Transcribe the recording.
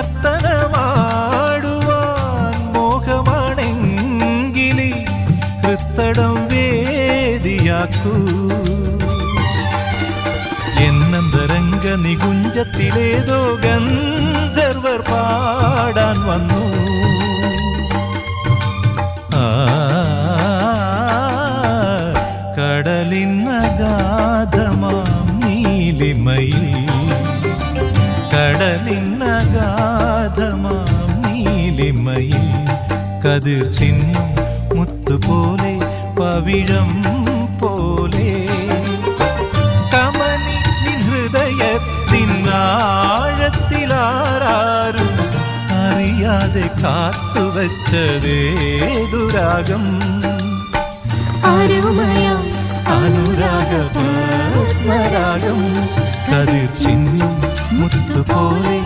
നർത്തനമാടുവാൻ മോഹമാണെങ്കിലി ഹൃത്തടം വേദിയാക്കൂ. എന്നന്തരംഗ നികുഞ്ചത്തിലേതോ ഗന്ധർവർ പാടാൻ വന്നു. കടലിനഗാധമാം നീലിമയിൽ, കടലിനഗാധമാം നീലിമയിൽ കതിർ ചിഹ്നം മുത്തുപോലെ പവിഴം പോലെ കമനി ഹൃദയത്തിനാഴത്തിലാരും അറിയാതെ കാത്തുവച്ചതേതുരാഗം. അനുരാഗ പത്മരാഗം കതിർ ചിഹ്നം മുത്തുപോലെ